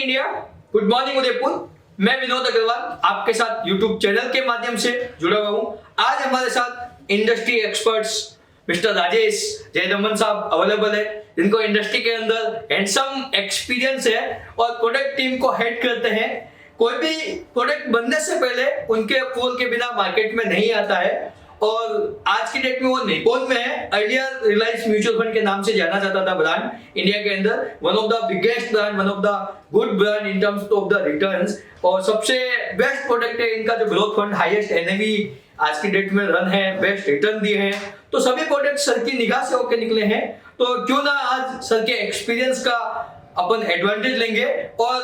India, good morning Udaipur. मैं विनोद अग्रवाल आपके साथ यूट्यूब चैनल के माध्यम से जुड़ा हुआ हूँ। आज हमारे साथ इंडस्ट्री एक्सपर्ट्स मिस्टर राजेश जयदमन साहब अवेलेबल है, जिनको इंडस्ट्री के अंदर हैंडसम एक्सपीरियंस है और प्रोडक्ट टीम को हेड करते हैं। कोई भी प्रोडक्ट बनने से पहले उनके अप्रूवल के बिना मार्केट में नहीं आता है और आज की डेट में वो निपोन में है। अर्लियर रिलायंस म्यूचुअल फंड के नाम से जाना जाता था ब्रांड इंडिया के अंदर। One of the biggest brand, one of the good brand in terms of the returns, और सबसे बेस्ट प्रोडक्ट है इनका जो ग्रोथ फंड, हाईएस्ट एनएवी आज की डेट में रन है, बेस्ट रिटर्न दिए हैं। तो सभी प्रोडक्ट सर की निगाह से होकर निकले हैं, तो क्यों ना आज सर के एक्सपीरियंस का अपन एडवांटेज लेंगे और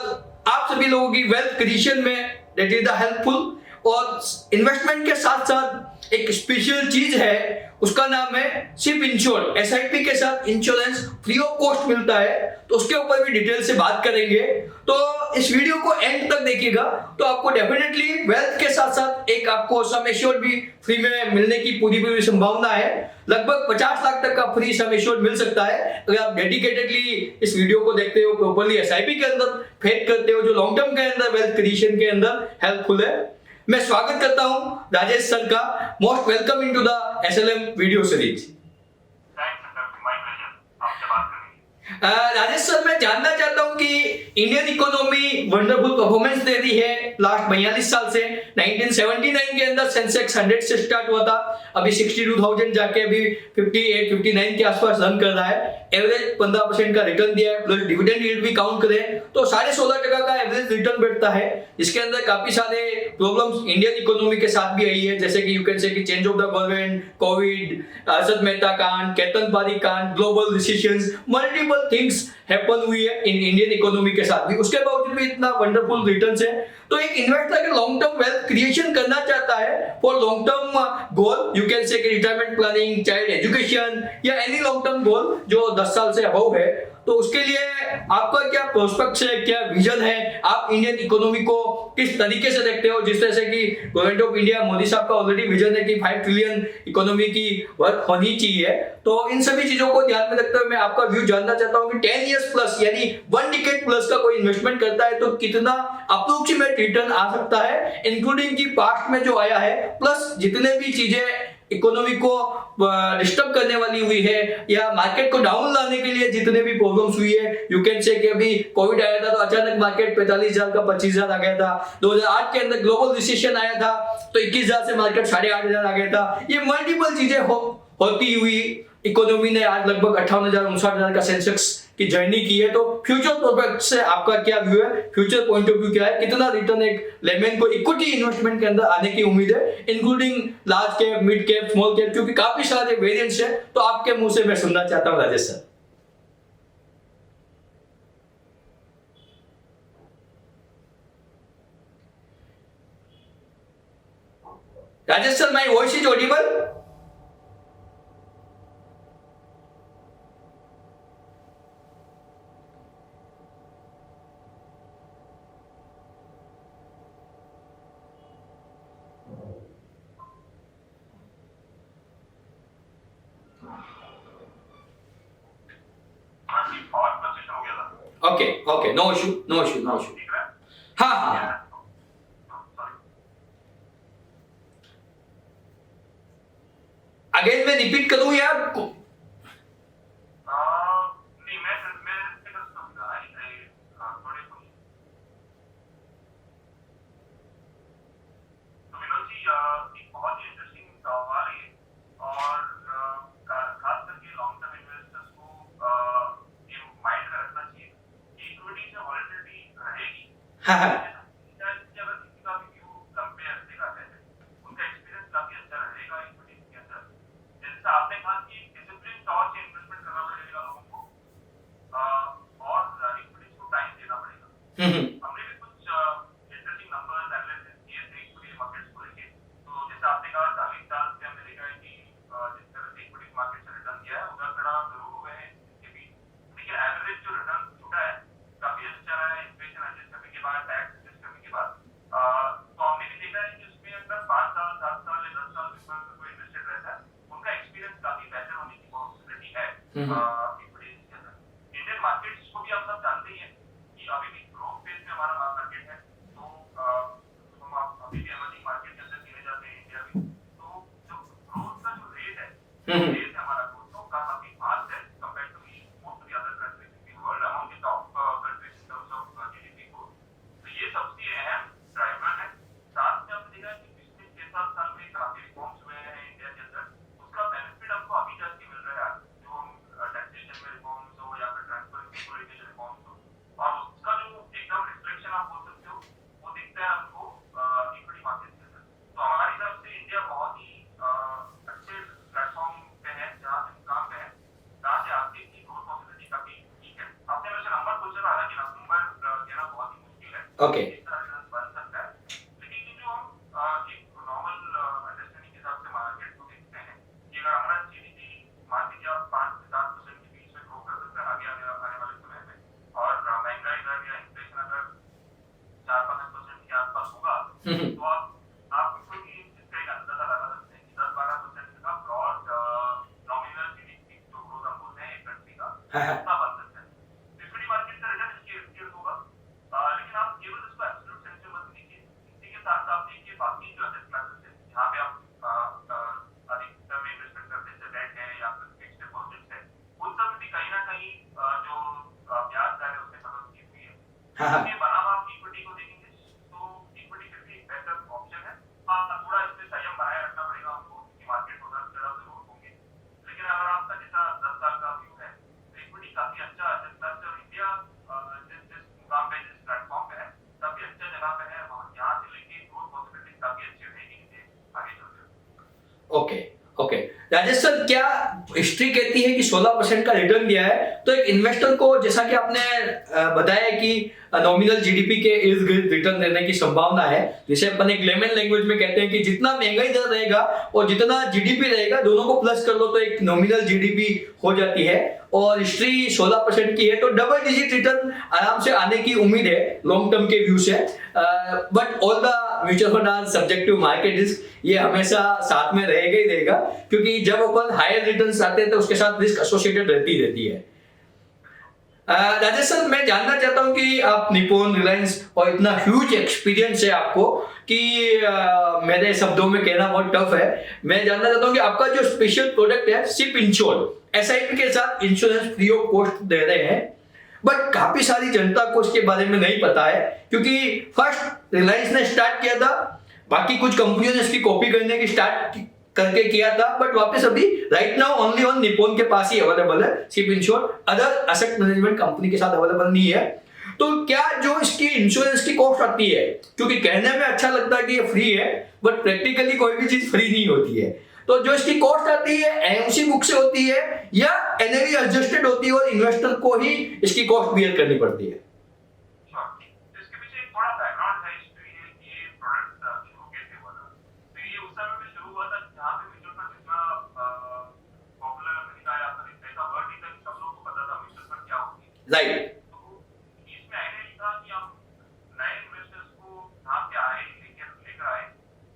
आप सभी लोगों की वेल्थ क्रिएशन में दैट इज द हेल्पफुल। और इन्वेस्टमेंट के साथ साथ एक स्पेशल चीज है, उसका नाम है सिप इंश्योर। एसआईपी के साथ इंश्योरेंस फ्री ऑफ कॉस्ट मिलता है, तो उसके ऊपर भी डिटेल से बात करेंगे। तो इस वीडियो को एंड तक देखिएगा तो आपको डेफिनेटली वेल्थ के साथ साथ एक आपको सम एश्योर्ड भी फ्री में मिलने की पूरी संभावना है। लगभग 50 लाख तक का फ्री सम एश्योर्ड मिल सकता है अगर आप डेडिकेटेडली इस वीडियो को देखते हो, प्रॉपर्ली एसआईपी के अंदर फेड करते हो, जो लॉन्ग टर्म के अंदर वेल्थ क्रिएशन के अंदर हेल्पफुल है। मैं स्वागत करता हूं राजेश सर का। Most welcome into the SLM video series. Rajesh sir, मैं जानना चाहता हूं कि इंडियन इकोनॉमी वंडरफुल परफॉर्मेंस दे रही है लास्ट 42 साल से। 1979 के अंदर सेंसेक्स 100 से स्टार्ट हुआ था, अभी 62,000 जाके अभी 58-59 के आसपास रन कर रहा है। एवरेज 15% का रिटर्न दिया है, प्लस डिविडेंड यील्ड भी काउंट करें तो 16.5% का एवरेज रिटर्न बैठता है। इसके अंदर काफी सारे प्रॉब्लम्स इंडियन इकोनॉमी के साथ भी आई है, जैसे कि यू कैन से कि change of the government, Covid, Arshad Mehta कांड, केतन पारी कांड, global recessions, multiple things happen हुई है इन इंडियन इकोनॉमी के साथ भी। उसके बावजूद भी इतना वंडरफुल रिटर्न्स है। तो एक इन्वेस्टर अगर लॉन्ग टर्म वेल्थ क्रिएशन करना चाहता है for long term goal, you can say कि रिटायरमेंट प्लानिंग, चाइल्ड एजुकेशन या एनी लॉन्ग टर्म गोल जो 10 साल से अबव है, तो उसके लिए आपका क्या प्रोस्पेक्ट है, क्या विजन है, आप इंडियन इकोनॉमी को किस तरीके से देखते हो? जिस तरह से कि गवर्नमेंट ऑफ इंडिया, मोदी साहब का ऑलरेडी विजन है कि 5 ट्रिलियन इकोनॉमी की वर्क होनी चाहिए। तो इन सभी चीजों को ध्यान में रखते हुए मैं आपका व्यू जानना चाहता हूं कि 10 इयर्स प्लस यानी 1 डिकेड प्लस का कोई इन्वेस्टमेंट करता है तो कितना अप्रोक्सीमेट रिटर्न आ सकता है, इंक्लूडिंग की पास्ट में जो आया है, प्लस जितने भी चीजें इकोनॉमी को डिस्टर्ब करने वाली हुई है या मार्केट को डाउन लाने के लिए जितने भी प्रॉब्लम्स हुई है। यू कैन से कि अभी कोविड आया था तो अचानक मार्केट 45,000 का 25,000 आ गया था। 2008 के अंदर ग्लोबल रिसेशन आया था तो 21,000 से मार्केट 8,500 आ गया था। ये मल्टीपल चीजें होती हुई इकोनॉमी ने आज लगभग 58,000-59,000 का सेंसेक्स की जर्नी की है। तो फ्यूचर प्रोस्पेक्ट से आपका क्या व्यू है, फ्यूचर पॉइंट ऑफ व्यू क्या है, कितना रिटर्न एक लेमन को इक्विटी इन्वेस्टमेंट के अंदर आने की उम्मीद है, including large cap, mid cap, small cap, क्योंकि काफी सारे वेरिएंट्स है। तो आपके मुंह से मैं सुनना चाहता हूं Rajesh sir. Rajesh sir, my voice is audible? Okay okay, no issue no issue no issue. हाँ हाँ, अगेन मैं रिपीट करूं या हाँ हाँ हमने भी कुछ इंटरेस्टिंग नंबर्स एनालिसिस किए थे इक्विटी मार्केट्स को लेके। तो जैसे आपने कहा 40 साल से हमने देखा है कि जिस तरह से इक्विटी मार्केट से रिटर्न किया है उधर खड़ा जरूर हुए हैं इसके बीच, लेकिन एवरेज जो रिटर्न छूटा है काफी अच्छा रहा है इन्फ्लेशन एडजस्ट करने के बाद, टैक्स एडजस्ट करने के बाद। तो हमने भी देखा है कि उसमें अगर 5 साल 7 साल या 10 साल कोई इन्वेस्टेड रहता है उनका एक्सपीरियंस काफी बेहतर होने की पॉसिबिलिटी है इक्विटीज के अंदर। इंडियन मार्केट्स को भी आप सब जानते ही हैं कि अभी भी ग्रोथ फेज हम्म। देश है हमारा ग्रोथ तो काफी फास्ट है compare to most of the other countries in the world among the top countries in terms of GDP growth. तो ये सबसे अहम ड्राइवर है। साथ में हमने देखा कि पिछले 6-7 साल में काफी रिफॉर्म्स हुए हैं इंडिया के अंदर, उसका बेनिफिट हमको अभी जाके मिल रहा है। जो हम टैक्सेशन में रिफॉर्म्स हो या फिर ट्रांसपेरेंसी को लेकर रिफॉर्म्स हो, और उसका जो एकदम रिफ्लेक्शन आप बोल सकते हो वो दिखता है हमको इक्विटी मार्केट के अंदर। तो हमारे हिसाब से इंडिया बहुत ही अच्छे प्लेटफॉर्म पे है जहाँ से काम पे है, जहाँ से आगे की ग्रोथ पॉसिबिलिटी काफी ठीक है। आपने वैसे नंबर पूछा, हालांकि नंबर देना बहुत ही मुश्किल है, ओके। इस तरह से बन सकता है। लेकिन ये जो हम एक नॉर्मल अंडरस्टैंडिंग के हिसाब से मार्केट को देखते हैं कि अगर हमारा जीडीपी मान लीजिए आप 5 से 7% के बीच में ग्रो कर सकते हैं आगे आने वाले समय में, और महंगाई दर या इन्फ्लेशन अगर 4-5% के आसपास होगा, तो आप कोई भी इसका एक अंदाजा लगा सकते हैं कि 10-12% का ब्रॉड नॉमिनल जीडीपी जो ग्रोथ हम बोलते हैं एक कंट्री का, उतना बन सकता है। इक्विटी मार्केट का रिटर्न इसके होगा, लेकिन आप केवल इसको एब्सोल्यूट सेंस में मत लीजिए। इसी के साथ आप देखिए बाकी जो एसेट क्लासेस है जहाँ पे आप अधिकतर में इन्वेस्टमेंट करते हैं, डेट है या फिर फिक्स्ड डिपॉजिट्स है, उन सब में भी कहीं ना कहीं जो ब्याज दर है उसमें कटौती की हुई है। इसके बनाम आप इक्विटी को देखेंगे तो इक्विटी फिर भी एक बेहतर ऑप्शन है। हाँ, थोड़ा इसमें संयम बनाए रखना पड़ेगा हमको कि मार्केट उतार चढ़ाव जरूर होंगे, लेकिन अगर आपका जैसा 10 साल का व्यू है तो इक्विटी काफी अच्छा एसेट क्लास है। और इंडिया जिस जिस मुकाम पे जिस प्लेटफॉर्म पे है काफी अच्छा जगह पे है, वहाँ यहाँ से लेके ग्रोथ पॉसिबिलिटी काफी अच्छी रहेगी इनके आगे चलते। Okay okay. राजेश सर, क्या हिस्ट्री कहती है कि 16% का रिटर्न दिया है, तो एक इन्वेस्टर को जैसा कि आपने बताया कि नॉमिनल जीडीपी के इर्द गिर्द रिटर्न देने की संभावना है, जिसे अपन एक लेमन लैंग्वेज में कहते हैं कि जितना महंगाई दर रहेगा और जितना जीडीपी रहेगा दोनों को प्लस कर लो तो एक नॉमिनल जीडीपी हो जाती है, और हिस्ट्री 16% की है, तो डबल डिजिट रिटर्न आराम से आने की उम्मीद है लॉन्ग टर्म के व्यू से। But all the mutual fund are subject to market risk, ये हमेशा साथ में रहेगा ही रहेगा, क्योंकि जब अपन हायर रिटर्न्स आते हैं तो उसके साथ रिस्क एसोसिएटेड रहती है। राजेश सर, मैं जानना चाहता हूँ कि आप निप्पॉन, रिलायंस और इतना ह्यूज एक्सपीरियंस है आपको कि मेरे शब्दों में कहना बहुत टफ है। मैं जानना चाहता हूँ कि आपका जो स्पेशल प्रोडक्ट है सिप इंश्योर, एसआईपी के साथ इंश्योरेंस फ्री ऑफ कॉस्ट दे रहे हैं, बट काफी सारी जनता को इसके बारे में नहीं पता है, क्योंकि फर्स्ट रिलायंस ने स्टार्ट किया था, बाकी कुछ कंपनियों ने इसकी कॉपी करने की स्टार्ट करके किया था, बट वापस अभी right now only on Nippon के पास ही अवेलेबल है SIP insure, other asset management company के साथ अवेलेबल नहीं है। तो क्या जो इसकी इंश्योरेंस की कॉस्ट आती है, क्योंकि कहने में अच्छा लगता है कि ये फ्री है, बट प्रैक्टिकली कोई भी चीज फ्री नहीं होती है, तो जो इसकी कॉस्ट आती है एएमसी बुक से होती है या एनएवी एडजस्टेड होती है और इन्वेस्टर को ही इसकी कॉस्ट बियर करनी पड़ती है? इसके पीछे एक थोड़ा बैकग्राउंड है, हिस्ट्री है कि ये प्रोडक्ट शुरू कैसे हुआ था। तो ये उस समय में शुरू हुआ था जहाँ पे म्यूचुअल फंड इतना पॉपुलर नहीं था, या फिर ऐसा वर्ड नहीं था कि सब लोग को पता था म्यूचुअल फंड क्या होती है। राइट। तो इसमें आइडिया ये था कि हम नए इन्वेस्टर्स को यहाँ पे आए लेकर आए,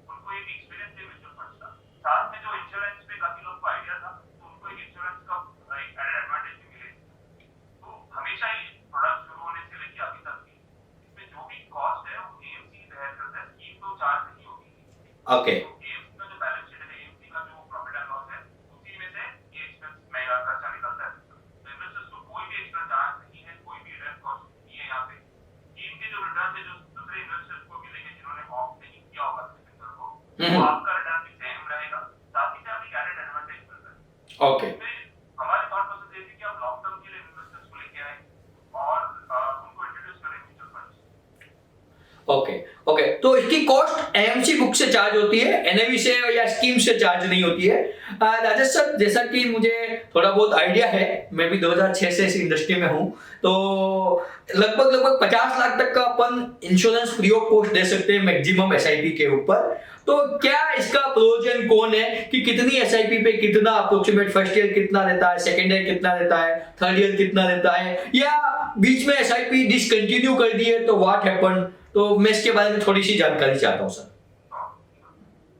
उनको एक एक्सपीरियंस दे म्यूचुअल फंड का, साथ में जो इंश्योरेंस पे काफी लोगों को आइडिया था तो उनको एक इंश्योरेंस का एक एडेड एडवांटेज भी मिले। तो हमेशा ही प्रोडक्ट शुरू होने से लेकर अभी तक भी इसमें जो भी कॉस्ट है वो एएमसी बेयर करता है, स्कीम तो चार्ज नहीं होगी। ओके। एएमसी का जो बैलेंस शीट है, एएमसी का जो प्रॉफिट एंड लॉस है, उसी में से ये एक्सपेंस में खर्चा निकलता है। तो इन्वेस्टर्स को कोई भी एक्स्ट्रा चार्ज नहीं है, कोई भी रिस्क कॉस्ट नहीं है। यहाँ पे स्कीम के जो रिटर्न है जो दूसरे इन्वेस्टर्स को मिलेंगे जिन्होंने ऑप्ट नहीं किया होगा सिकंदर को, वो आपका रिटर्न भी सेम रहेगा, साथ ही साथ एक एडेड एडवांटेज मिलता है। ओके। हमारे थॉट प्रोसेस ये थी कि हम लॉन्ग टर्म के लिए इन्वेस्टर्स को लेके आए और उनको इंट्रोड्यूस करें म्यूचुअल फंड्स। ओके ओके, तो इसकी कॉस्ट एएमसी बुक से चार्ज होती है, एनएवी से या स्कीम से चार्ज नहीं होती है। राजेश सर, जैसा कि मुझे थोड़ा बहुत आइडिया है, मैं भी 2006 से इस इंडस्ट्री में हूँ, तो लगभग 50 लाख तक का अपन इंश्योरेंस फ्री ऑफ कॉस्ट दे सकते हैं मैक्सिमम एसआईपी के ऊपर। तो क्या इसका प्रोज एंड कॉन है कि कितनी एसआईपी पे कितना अप्रोक्सीमेट, फर्स्ट ईयर कितना रहता है, सेकंड ईयर कितना रहता है, थर्ड ईयर कितना रहता है, या बीच में एसआईपी डिसकंटिन्यू कर दी है तो व्हाट हैपन? तो मैं इसके बारे में थोड़ी सी जानकारी चाहता हूँ सर।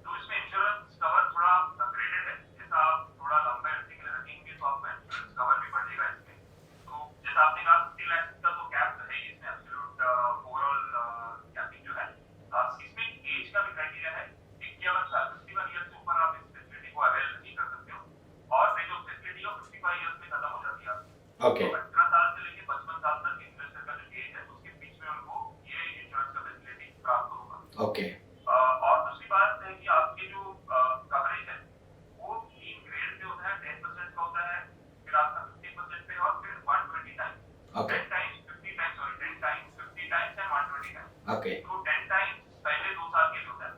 तो इसमें इंश्योरेंस कवर थोड़ा अपग्रेडेड है, जैसा आप थोड़ा लंबे अवधि के लिए रखेंगे तो आपका इंश्योरेंस कवर भी बढ़ेगा इसमें। तो जैसा आपने कहा 50 लाख का तो कैप है ही इसमें, एब्सोल्यूट ओवरऑल कैपिंग जो है। इसमें एज का भी क्राइटेरिया है, 51 साल 51 ईयर से ऊपर आप इस फैसिलिटी को अवेल नहीं कर सकते हो। ओके 18 साल से लेके 55 साल तक इन्वेस्टर का जो एज है उसके बीच में उनको ये इंश्योरेंस का फैसिलिटी प्राप्त होगा। ओके और दूसरी बात है कि आपके जो कवरेज है वो 3 ग्रेड पे होता है। 10% का होता है, फिर आपका 50% पे और फिर 120 times. Okay 10 times 50 times, sorry 10 times 50 times and 120 times. Okay तो 10 टाइम्स पहले 2 साल के लिए होता है,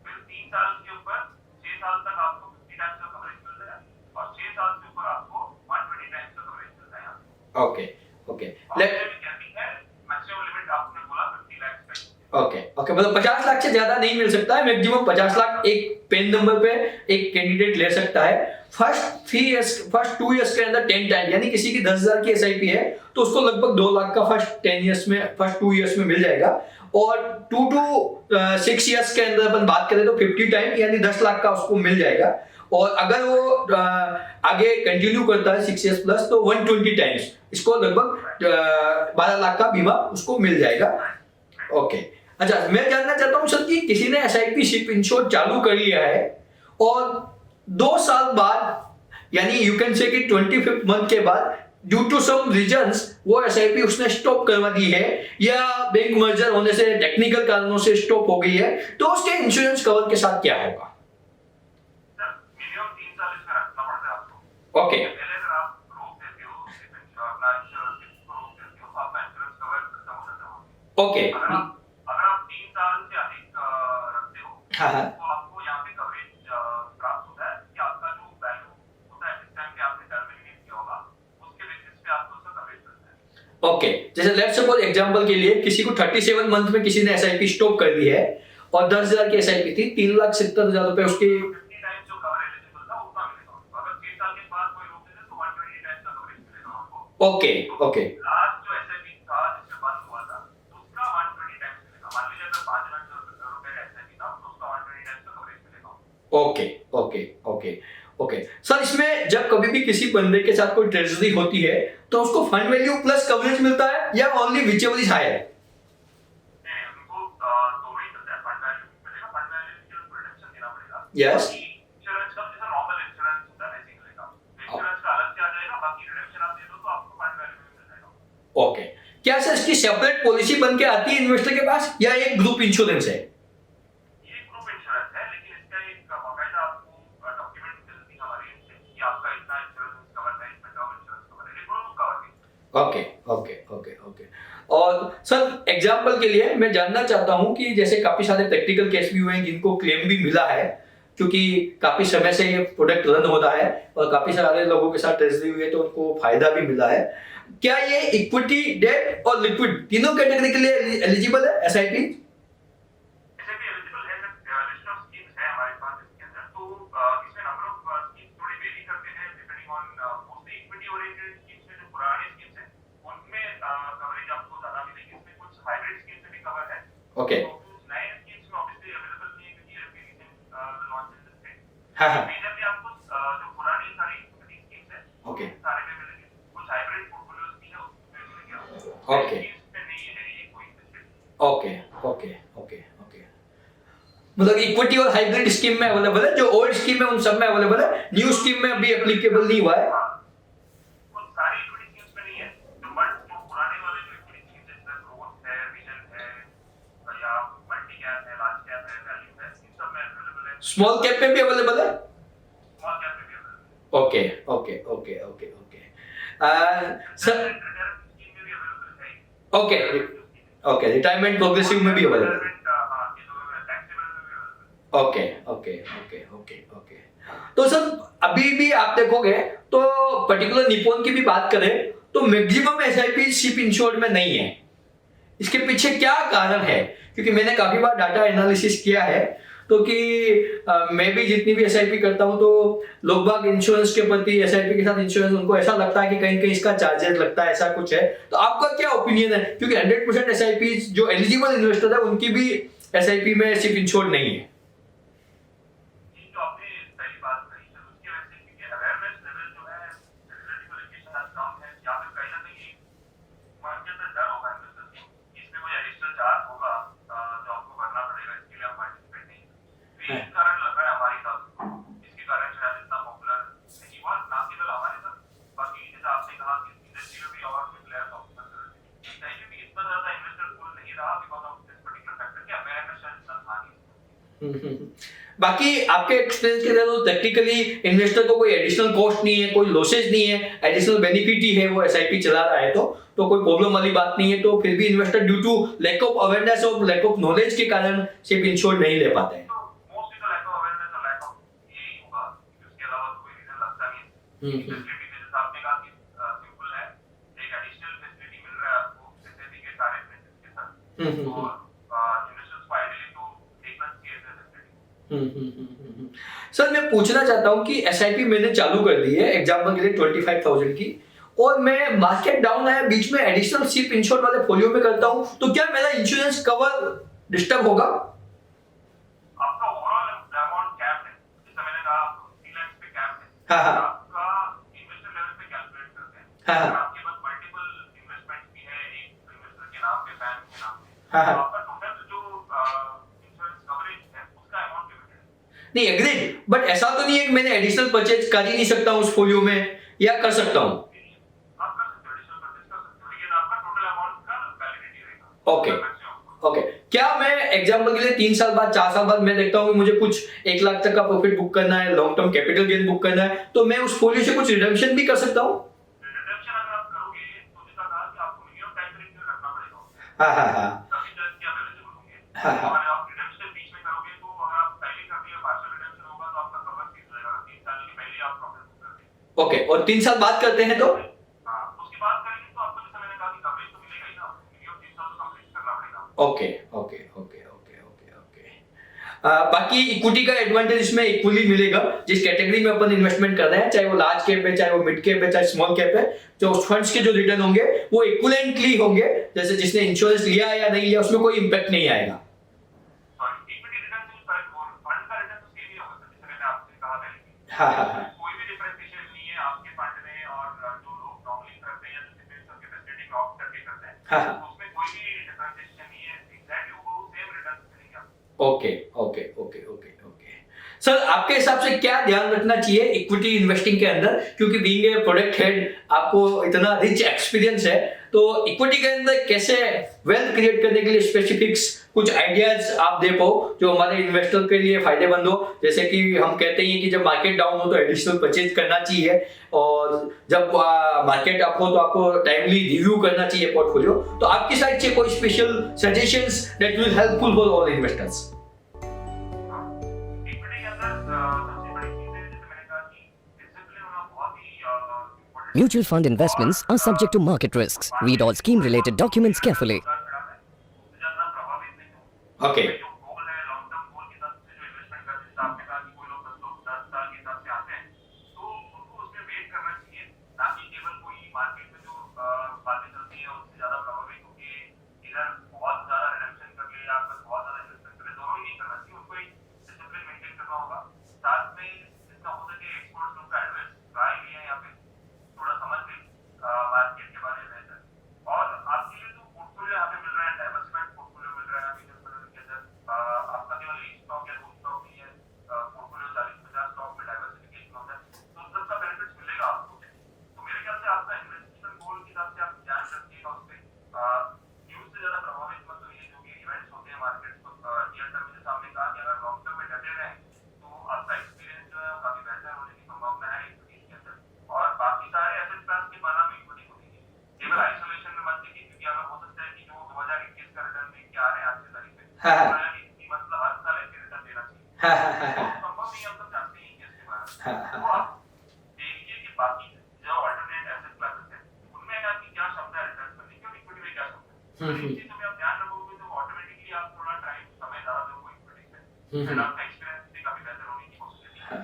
फिर 3 साल के ऊपर 6 साल तक आपको 50 टाइम्स का कवरेज मिलता है और 6 साल के ऊपर आपको 120 टाइम्स का कवरेज मिलता है। ओके ओके और लेट ये भी कहती है मैक्सिमम लिमिट आपने बोला 50 लाख का। ओके ओके मतलब 50 लाख से ज्यादा नहीं मिल सकता है, मैक्सिमम 50 लाख एक पेन नंबर पे एक कैंडिडेट ले सकता है। फर्स्ट 2 इयर्स के अंदर 10 टाइम, यानी किसी की 10,000 की एसआईपी है तो उसको लगभग 2 लाख का फर्स्ट 2 इयर्स में मिल जाएगा। और 2 to 6 इयर्स के अंदर अपन बात करें तो 50 टाइम यानी 10 लाख का उसको मिल जाएगा। और अगर वो आगे कंटिन्यू करता है 6 इयर्स प्लस तो 120 टाइम्स इसको लगभग 12 लाख का बीमा उसको मिल जाएगा। ओके अच्छा, मैं जानना चाहता हूँ सर कि किसी ने एसआईपी शिप इंश्योर चालू कर लिया है और 2 साल बाद यानी यू कैन से कि 25th मंथ के बाद ड्यू टू सम रीजंस वो एसआईपी उसने स्टॉप करवा दी है या बैंक मर्जर होने से टेक्निकल कारणों से स्टॉप हो गई है, तो उसके इंश्योरेंस कवर के साथ क्या होगा? सर मिनिमम 3 साल इसमें रखना पड़ता है आपको। ओके पहले अगर आप रोक देते हो अपना इंश्योरेंस को रोक देते हो तो आपका इंश्योरेंस कवर खत्म हो जाता है। ओके अगर आप 3 साल से अधिक रखते हो हाँ हाँ तो आपको यहाँ पे कवरेज प्राप्त होता है कि आपका जो वैल्यू होता है जिस टाइम पे आपने टर्मिनेट किया होगा उसके बेसिस पे आपको उसका कवरेज मिलता है। ओके जैसे लेट्स सपोज एग्जांपल के लिए किसी को 37 मंथ में किसी ने एसआईपी स्टॉप कर दी है और 10,000 की एसआईपी थी, 3,70,000 रुपए उसकी 50 टाइम्स जो कवर एलिजिबल था उतना मिलेगा। तो अगर 6 साल के बाद कोई रोक देते तो 120 टाइम्स का कवरेज मिलेगा आपको। ओके ओके लास्ट जो एसआईपी था जिसमें बंद हुआ था उसका 120 टाइम्स मिलेगा। मान लीजिए अगर 5 लाख रुपए एसआईपी था तो उसका 120 टाइम्स का कवरेज मिलेगा। Okay okay okay okay sir, इसमें जब कभी भी किसी बंदे के साथ कोई ट्रेजेडी होती है तो उसको फंड वैल्यू प्लस कवरेज मिलता है या ओनली विचएवर इज हायर? उनको दोनों ही मिलता है। फंड वैल्यू मिलेगा, फंड वैल्यू के ऊपर रिडक्शन देना पड़ेगा। यस इंश्योरेंस का जैसा नॉर्मल इंश्योरेंस होता है वैसे ही मिलेगा। इंश्योरेंस का अलग से आ जाएगा, बाकी रिडक्शन आप दे दो तो आपको फंड वैल्यू में मिल जाएगा। ओके क्या सर इसकी सेपरेट पॉलिसी बन के आती है इन्वेस्टर के पास या एक ग्रुप इंश्योरेंस है? ये ग्रुप इंश्योरेंस है लेकिन इसका एक बाकायदा आपको डॉक्यूमेंट मिलती है हमारी एंड से कि आपका इतना इंश्योरेंस कवर है, इसमें टर्म इंश्योरेंस कवर है, ये ग्रुप कवर है। ओके ओके ओके ओके और सर एग्जाम्पल के लिए मैं जानना चाहता हूं कि जैसे काफी सारे प्रैक्टिकल केस भी हुए हैं जिनको क्लेम भी मिला है क्योंकि काफी समय से ये प्रोडक्ट रन हो रहा है और काफी सारे लोगों के साथ ट्रेजरी हुई है तो उनको फायदा भी मिला है। क्या ये इक्विटी, डेट और लिक्विड तीनों कैटेगरी के लिए एलिजिबल है एसआईपी? ऐसे भी एलिजिबल है सर। लिस्ट ऑफ स्कीम्स है हमारे पास इसके अंदर। तो इसमें नंबर ऑफ स्कीम्स थोड़ी वेरी करते हैं depending on mostly equity oriented schemes में जो पुरानी स्कीम्स है उनमें कवरेज आपको ज्यादा मिलेगी। इसमें कुछ हाइब्रिड स्कीम्स में भी कवर है। ओके तो कुछ नए स्कीम्स में ऑब्वियसली अवेलेबल नहीं है क्योंकि अभी रिसेंट लॉन्च है। हाँ हाँ मेजरली आपको जो पुरानी सारी इक्विटी स्कीम्स है ओके सारे में मिलेंगे। कुछ हाइब्रिड पोर्टफोलियोज भी है उसमें मिलेंगे। ओके स्कीम्स पे नहीं है ये कोई specific. Okay okay okay okay मतलब इक्विटी और हाइब्रिड स्कीम में अवेलेबल है, जो ओल्ड स्कीम है उन सब में अवेलेबल है, न्यू स्कीम में अभी एप्लीकेबल नहीं हुआ है। कुछ सारी इक्विटी स्कीम्स में नहीं है। जो पुराने वाले जो इक्विटी स्कीम्स जैसे ग्रोथ है, विजन है या मल्टी कैप है, लार्ज कैप है, वैल्यू है, इन सब में अवेलेबल है। स्मॉल कैप में भी अवेलेबल है। स्मॉल कैप में भी available okay okay okay okay okay sir है। रिटायरमेंट स्कीम में भी अवेलेबल है। ओके ओके रिटायरमेंट प्रोग्रेसिव में भी अवेलेबल है। रिटायरमेंट हां ये दोनों में टैक्सेबल में भी अवेलेबल है। Okay okay okay okay okay तो सर अभी भी आप देखोगे तो पर्टिकुलर निप्पॉन की भी बात करें तो मैक्सिमम एसआईपी शिप इंश्योर्ड में नहीं है। इसके पीछे क्या कारण है? क्योंकि मैंने काफी बार डाटा एनालिसिस किया है तो कि मैं भी जितनी भी एसआईपी करता हूं तो लोग बाग इंश्योरेंस के प्रति एसआईपी के साथ इंश्योरेंस उनको ऐसा लगता है कि कहीं कहीं इसका चार्जेस लगता है, ऐसा कुछ है। तो आपका क्या ओपिनियन है? क्योंकि 100% एसआईपी जो एलिजिबल इन्वेस्टर है उनकी भी एसआईपी में सिर्फ इंश्योर्ड नहीं है। ये जो आपने पहली बात कही सर उसकी वजह से क्योंकि अवेयरनेस लेवल जो है रेगुलेटरी के साथ कम है या फिर कहीं ना कहीं मन के अंदर डर होगा इन्वेस्टर को कि इसमें कोई एडिशनल चार्ज होगा जो आपको भरना पड़ेगा, इसके लिए आप पार्टिसिपेट नहीं करें। यही कारण लग रहा है हमारी तरफ। इसके कारण शायद इतना पॉपुलर नहीं हुआ, ना केवल हमारे साथ, बाकी जैसा आपने कहा कि इंडस्ट्री बाकी आपके एक्सपीरियंस के लिए तो टेक्निकली इन्वेस्टर को कोई एडिशनल कॉस्ट नहीं है, कोई लॉसेज नहीं है, एडिशनल बेनिफिट ही है वो एसआईपी चला रहा है तो कोई प्रॉब्लम वाली बात नहीं है। तो फिर भी investor due to lack of awareness और लैक ऑफ नॉलेज के कारण सिर्फ इंश्योर नहीं ले पाते हैं। तो मोस्टली तो लैक ऑफ अवेयरनेस और लैक ऑफ यही होगा, उसके अलावा तो कोई रीजन लगता नहीं है। फैसिलिटी में जैसा आपने कहा कि सिंपल है, एक एडिशनल फैसिलिटी मिल रहा है आपको एसआईपी के सारे बेनिफिट्स के साथ, और इन्वेस्टर्स को आइडियली तो देखना चाहिए ऐसे फैसिलिटी। सर मैं पूछना चाहता हूँ कि एसआईपी मैंने चालू कर दी है एग्जाम्पल के लिए 25,000 की, और मैं मार्केट डाउन आया बीच में एडिशनल सिप इंश्योर वाले फोलियो में करता हूँ, तो क्या मेरा इंश्योरेंस कवर डिस्टर्ब होगा? आपका ओवरऑल अमाउंट कैप है, जैसा मैंने कहा 3 लाख पे कैप है। हाँ, हाँ। आपका इन्वेस्टर लेवल पे कैलकुलेट करते हैं। हाँ, हाँ। अगर आपके पास मल्टीपल इन्वेस्टमेंट भी है, एक इन्वेस्टर के नाम पे, बैंक के नाम पे, हाँ, हाँ। तो आपका टोटल जो इंश्योरेंस कवरेज है उसका अमाउंट लिमिटेड है। नहीं एग्रीड, बट ऐसा तो नहीं है कि मैंने एडिशनल परचेज कर ही नहीं सकता हूँ उस फोलियो में, या कर सकता हूँ? आप कर सकते हो, एडिशनल परचेज कर सकते हो, लेकिन आपका टोटल अमाउंट का वैलिडिटी रहेगा। Okay okay. क्या मैं एग्जाम्पल के लिए 3 साल बाद 4 साल बाद मैं देखता हूँ कि मुझे कुछ 1 लाख तक का प्रॉफिट बुक करना है, long term capital gain book करना है, तो मैं उस फोलियो से कुछ रिडम्पशन भी कर सकता हूँ? रिडम्पशन अगर आप करोगे तो जैसा कहा कि आपको मिनिमम टाइम पीरियड रखना पड़ेगा, हाँ हाँ हाँ तभी जल्द क्या अवेलेबल होंगे। हाँ, हाँ। अगर आप रिडम्पशन बीच में करोगे तो अगर आप पहले कर दिए पार्शियल रिडम्पशन होगा तो आपका कवर सीज हो जाएगा, 3 साल के पहले आप प्रॉफिट बुक कर देंगे। ओके, और 3 साल बाद करते हैं तो? हाँ, उसकी बात करेंगे तो आपको जैसा मैंने कहा कि कवरेज तो मिलेगा ही ना, मिनिमम 3 साल तो कंप्लीट करना पड़ेगा। Okay okay okay okay okay okay. बाकी इक्विटी का एडवांटेज इसमें इक्वली मिलेगा जिस कैटेगरी में अपन इन्वेस्टमेंट कर रहे हैं, चाहे वो लार्ज कैप है, चाहे वो मिड कैप है, चाहे स्मॉल कैप है, जो फंड्स के जो रिटर्न होंगे वो इक्विवेलेंटली होंगे, जैसे जिसने इंश्योरेंस लिया या नहीं लिया उसमें कोई इंपैक्ट नहीं आएगा। सॉरी, इक्विटी रिटर्न जो फंड का रिटर्न तो सेम ही होगा सर, जैसे मैंने आपसे कहा पहले। हाँ हाँ हाँ कोई भी डिफरेंशिएशन नहीं है आपके फंड में और जो लोग नॉर्मली करते हैं या जो इन्वेस्टर के फैसिलिटी में ऑप्ट करके करते हैं, हाँ, हाँ। तो उसमें कोई भी डिफरेंशिएशन नहीं है, एग्जैक्टली वो सेम रिटर्न मिलेंगे आपको। Okay okay okay okay okay. Sir आपके हिसाब से क्या ध्यान रखना चाहिए इक्विटी इन्वेस्टिंग के अंदर, क्योंकि बीइंग ए प्रोडक्ट हेड आपको इतना रिच एक्सपीरियंस है, तो इक्विटी के अंदर कैसे वेल्थ क्रिएट करने के लिए स्पेसिफिक्स कुछ आइडियाज आप दे पाओ जो हमारे इन्वेस्टर के लिए फायदेमंद हो। जैसे कि हम कहते हैं कि जब मार्केट डाउन हो तो एडिशनल परचेज करना चाहिए, और जब मार्केट अप हो तो आपको टाइमली रिव्यू करना चाहिए पोर्टफोलियो। तो आपकी साइड से कोई special suggestions that will helpful for all investors? Equity के अंदर सबसे बड़ी चीज है, जैसे मैंने कहा कि डिसिप्लिन होना बहुत ही important. Mutual fund investments are subject to market risks. Read all scheme-related documents carefully. Okay जो गोल है, लॉन्ग टर्म गोल के हिसाब से जो इन्वेस्टमेंट करते हैं, आपने कहा कि कोई लोग 10 लोग 10 साल के हिसाब से आते हैं, तो उनको उसमें वेट करना चाहिए, ना कि केवल कोई मार्केट में जो बातें चलती है उससे ज्यादा प्रभावित होके इधर बहुत ज्यादा रिडम्पशन कर ले या फिर बहुत ज्यादा इन्वेस्टमेंट कर ले, दोनों ही नहीं करना चाहिए। उनको एक डिसिप्लिन मेंटेन करना होगा, साथ में जितना हो सके एक्सपर्ट्स लोग का एडवाइस राय लिया या फिर थोड़ा समझ ले मार्केट के बारे में बेहतर। और आपके लिए जो पोर्टफोलियो यहाँ पे मिल रहा है, डाइवर्सिफाइड पोर्टफोलियो मिल रहा है म्यूचुअल फंड के अंदर, आपका केवल एक स्टॉक या दो स्टॉक नहीं है, पोर्टफोलियो 40-50 स्टॉक में डाइवर्सिफिकेशन होता है, तो उन सबका बेनिफिट्स मिलेगा आपको। तो मेरे ख्याल से आपका इन्वेस्टमेंट गोल के हिसाब से आप ध्यान रखिएगा उस पर, न्यूज से ज्यादा प्रभावित मत होइए, जो कि इवेंट्स होते हैं मार्केट को नियर टर्म में सामने कहा कि अगर लॉन्ग टर्म में डटे रहें तो आपका एक्सपीरियंस जो है वो काफी बेहतर होने की संभावना है इक्विटी के अंदर। और बाकी सारे एसेट क्लास के बारे में इक्विटी को देखिए, केवल आइसोलेशन में मत देखिए, क्योंकि अगर हो सकता है कि जो 2021 का रिटर्न देख के आ रहे हैं आज की तारीख में, हाँ, हाँ। मतलब हर साल ऐसे रिटर्न देना चाहिए, हाँ हाँ हाँ तो हाँ संभव नहीं, हम सब जानते ही हैं इसके बारे में। हाँ, हाँ, तो आप देखिए कि बाकी जो अल्टरनेट एसेट क्लासेस हैं उनमें आपकी क्या क्षमता है रिटर्न करने की और इक्विटी में क्या क्षमता है, तो इन चीजों में आप ध्यान रखोगे तो ऑटोमेटिकली आप थोड़ा टाइम समय ज्यादा दोगे इक्विटी में, फिर आपका एक्सपीरियंस भी काफी बेहतर होने की पॉसिबिलिटी है।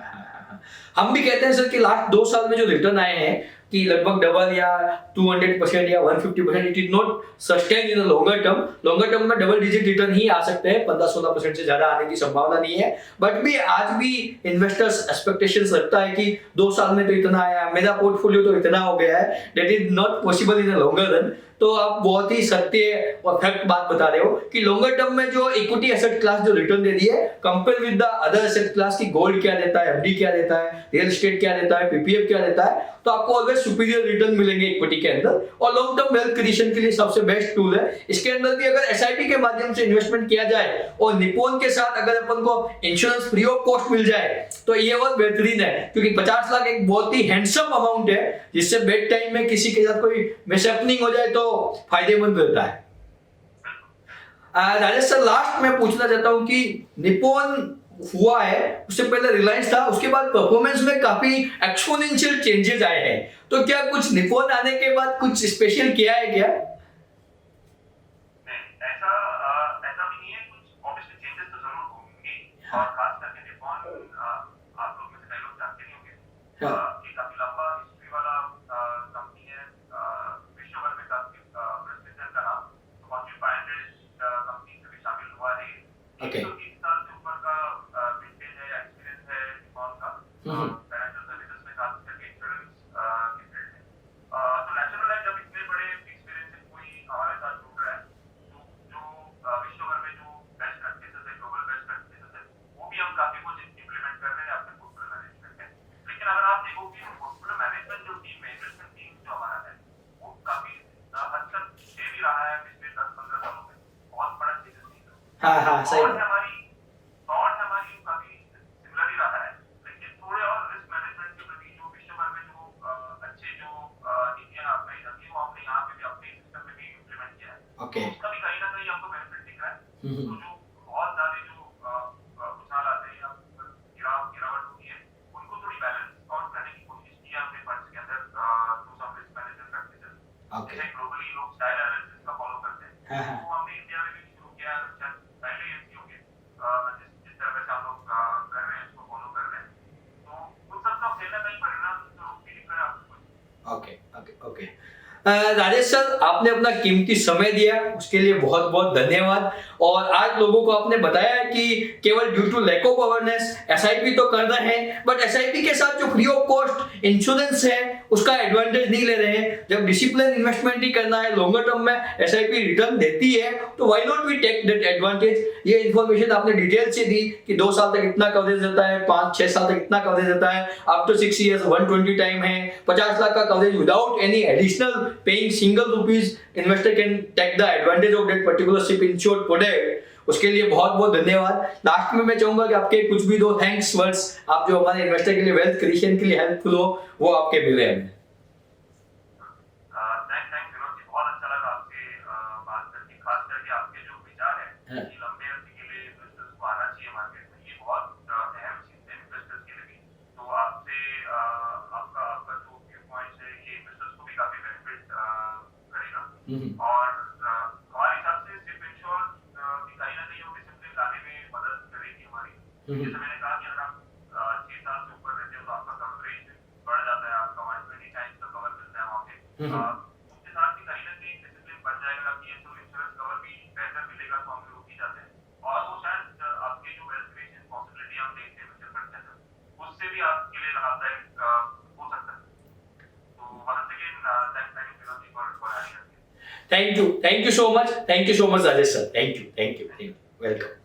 हम भी कहते हैं सर कि लास्ट 2 साल में जो रिटर्न आए हैं कि लगभग डबल या 200% या 150%, it is not sustain in longer term. Longer term में डबल डिजिट रिटर्न ही आ सकते हैं, 15-16% से ज्यादा आने की संभावना नहीं है। बट भी आज भी इन्वेस्टर्स एक्सपेक्टेशंस रखता है कि 2 साल में तो इतना आया, मेरा पोर्टफोलियो तो इतना हो गया है, that is not possible in a longer run. तो आप बहुत ही सत्य और फैक्ट बात बता रहे हो कि लॉन्गर टर्म में जो इक्विटी एसेट क्लास जो रिटर्न दे रही है compare with the other asset class की गोल्ड क्या देता है, एफडी क्या देता है, रियल एस्टेट क्या देता है, पीपीएफ क्या देता है, तो आपको ऑलवेज सुपीरियर रिटर्न मिलेंगे इक्विटी के अंदर। और लॉन्ग टर्म वेल्थ क्रिएशन के लिए सबसे बेस्ट टूल है। इसके अंदर भी अगर एसआईपी के माध्यम से इन्वेस्टमेंट किया जाए और निप्पॉन के साथ अगर अपन को इंश्योरेंस फ्री ऑफ कॉस्ट मिल जाए तो ये और बेहतरीन है, क्योंकि 50 लाख एक बहुत ही हैंडसम अमाउंट है जिससे बेड टाइम में किसी के साथ कोई मिसहैपनिंग हो जाए तो फायदेमंद रहता है। राजेश सर, लास्ट में पूछना चाहता हूं कि निप्पॉन हुआ है, उससे पहले रिलायंस था, उसके बाद परफॉर्मेंस में काफी एक्सपोनेंशियल चेंजेस आए हैं, तो क्या कुछ निप्पॉन आने के बाद कुछ स्पेशल किया है क्या? नहीं, ऐसा भी नहीं है। कुछ ऑब्वियसली चेंजेस तो जरूर होंगे, और खास करके निप्पॉन आप लोग में से कई लोग जानते नहीं होंगे, ये काफी लंबा हिस्ट्री वाला कंपनी है। विश्वभर में काफी प्रसिद्ध है का नाम, फॉर्च्यून 500 कंपनी से भी शामिल हुआ है। 130 साल से ऊपर का विंटेज है, एक्सपीरियंस है निप्पॉन का फाइनेंशियल सर्विसेज में, खास करके इंश्योरेंस के फील्ड में। तो नेचुरल है जब इतने बड़े एक्सपीरियंस से कोई हमारे साथ जुड़ रहा है, तो जो विश्वभर में जो बेस्ट प्रैक्टिसेस है, ग्लोबल बेस्ट प्रैक्टिसेस है, वो भी हम काफी कुछ इम्प्लीमेंट कर रहे हैं अपने पोर्टफोलियो मैनेजमेंट में। लेकिन अगर आप देखो कि पोर्टफोलियो मैनेजमेंट जो टीम है, इन्वेस्टमेंट टीम जो हमारा है, वो काफी हद तक से भी रहा है पिछले 10-15 सालों में, बहुत बड़ा चेंजेस नहीं था। हाँ सही और हमारी काफी सिमिलर ही रहा है, लेकिन थोड़े और रिस्क मैनेजमेंट के प्रति जो विश्वभर में जो अच्छे जो नीतियां अपनाई जाती है, वो हमने यहाँ पे भी अपने सिस्टम में भी इम्प्लीमेंट किया है। ओके। तो उसका भी कहीं ना कहीं हमको बेनिफिट दिख रहा है। तो जो बहुत ज्यादा जो उछाल आते हैं या गिरावट होती है, उनको थोड़ी बैलेंस आउट करने की कोशिश की है हमने फंड्स के अंदर to some risk management practices. Okay. जैसे ग्लोबली लोग स्टाइल एनालिसिस का फॉलो करते हैं, तो हमने इंडिया में भी शुरू किया, शायद पहले ऐसी होगी जिस तरह से हम लोग कर रहे हैं, इसको फॉलो कर रहे हैं। तो उन सब का कहीं ना कहीं परिणाम जरूर भी दिख रहा है आपको। Okay okay okay. Rajesh sir, आपने अपना कीमती समय दिया, उसके लिए बहुत बहुत धन्यवाद। और आज लोगों को आपने बताया कि केवल due to lack of awareness SIP तो करना है, बट एसआईपी के साथ जो फ्री ऑफ कॉस्ट इंश्योरेंस है उसका एडवांटेज नहीं ले रहे हैं। जब डिसिप्लिन इन्वेस्टमेंट ही करना है, लॉन्गर टर्म में एसआईपी रिटर्न देती है, तो why not we take that advantage. ये इन्फॉर्मेशन आपने डिटेल से दी कि 2 साल तक इतना कवरेज देता है, 5-6 साल तक इतना कवरेज देता है, आफ्टर 6 years 120 टाइम है, 50 लाख का coverage without any additional paying single rupees. Investor can take the advantage of that particular SIP insured product. उसके लिए बहुत बहुत धन्यवाद। लास्ट में मैं चाहूंगा कि आपके कुछ भी 2 थैंक्स वर्ड्स आप जो हमारे इन्वेस्टर के लिए वेल्थ क्रिएशन के लिए हेल्पफुल हो, वो आपके मिले हमें। थैंक विनोद जी, बहुत अच्छा लगा आपसे बात करके, खास करके आपके जो विचार है कि लंबे अवधि के लिए इन्वेस्टर्स को आना चाहिए मार्केट में, ये बहुत अहम चीज है इन्वेस्टर्स के लिए भी। तो आपसे आपका जो व्यू पॉइंट्स है, ये इन्वेस्टर्स को भी काफी बेनिफिट करेगा। और हमारे हिसाब से सिर्फ इंश्योर की कहीं ना कहीं वो डिसिप्लिन लाने में मदद करेगी हमारी। जैसे मैंने कहा कि अगर आप 6 साल से ऊपर रहते हो तो आपका कवरेज बढ़ जाता है, आपका 120 टाइम्स का कवर मिलता है वहाँ पे। उसके साथ ही कहीं ना कहीं डिसिप्लिन बन जाएगा कि ये तो इंश्योरेंस कवर भी बेहतर मिलेगा, तो हम लोग ही जाते हैं। और वो शायद आपके जो वेल्थ क्रिएशन पॉसिबिलिटी हम देखते हैं म्यूचुअल फंड के अंदर, उससे भी आपके लिए लाभदायक हो सकता है। तो once again thank you Vinod ji for having us. Thank you so much Rajesh sir. Thank you welcome.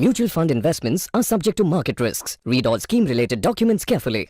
Mutual fund investments are subject to market risks. Read all scheme related documents carefully.